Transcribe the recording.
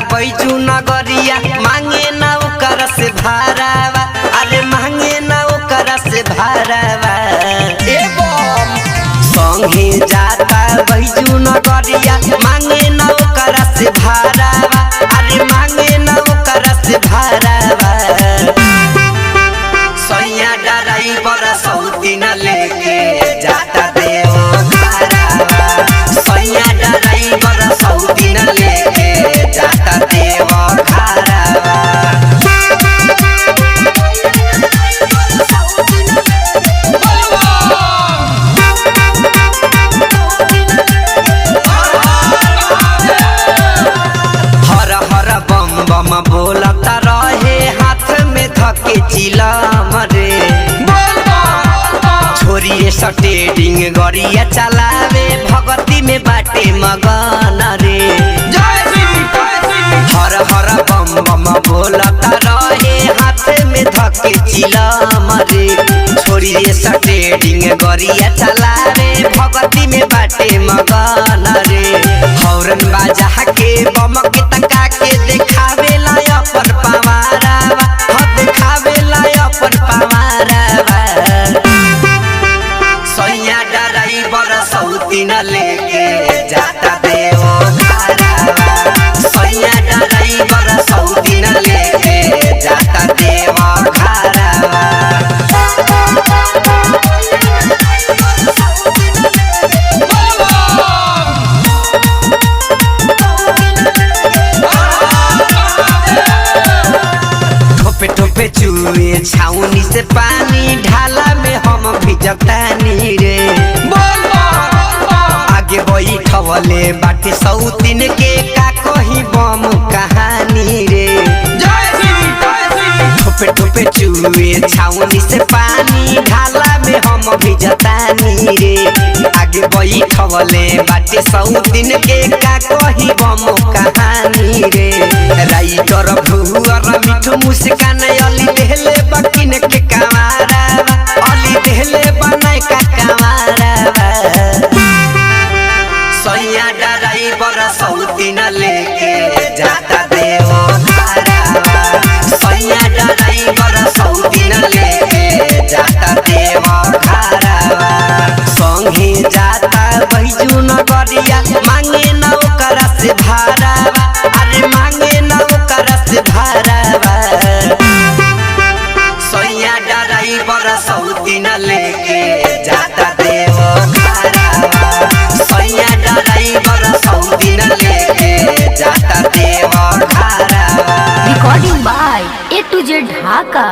बैजू नगरिया मांगे ना ओकर से भारावा, अरे मांगे ना ओकर से भारावा। संगे जाता बैजू नगरिया मांगे ना ओकर से भारावा, अरे मांगे ना ओकर से भारावा। सैया ड्राइवर सौतीन लेके जाता देव घरवा, सैया ड्राइवर सौतीन लेके जाता देव घरवा। हर हर बम बम बोलता रहे हाथ में धके चिलम रे, छोरिए स्टेरिंग गरिया चलावे भगती में बाटे मगन रे। हर हर बम बम बोलता रहे हाथ में धके चिलम रे, छोरिए स्टेरिंग गरिया चलावे भगती में बाटे मगन रे। हौरन बाजा के बम के तका के देखावे ला अपन पवारावा, देखावे ला अपन पवारावा। सैया ड्राइवर सौतीन लेके जाता देव घरवा, सैया ड्राइवर सौतीन लेके जाता देव घरवा। ठोपे ठोपे चुए छाउनी से पानी ढाला में हम भिजतानी रे। आगे बैठवले बाटे सौतीन के का कही बम कहानी रे। ठोपे ठोपे चुए छाउनी से पानी ढाला में हम भिजतानी रे। आगे बैठवले बाटे सौतीन के का कही बम कहानी रे। राइटर भुअर मिठू मुस्कान अली देहले बकिन के कमारावा, अली देहले बनाए का कमारावा। सैया ड्राइवर सौतीन लेके जाता देव घरवा, सैया ड्राइवर सौतीन लेके जाता देव घरवा। संगे जाता बैजू नगरिया मांगे ना ओकर से भारावा, अरे मांगे ना ओकर से भारावा। सैया ड्राइवर सौतीन लेके जाता देव घरवा, सैया ड्राइवर सौतीन लेके जाता देव घरवा। Recording by A to Z Dhaka.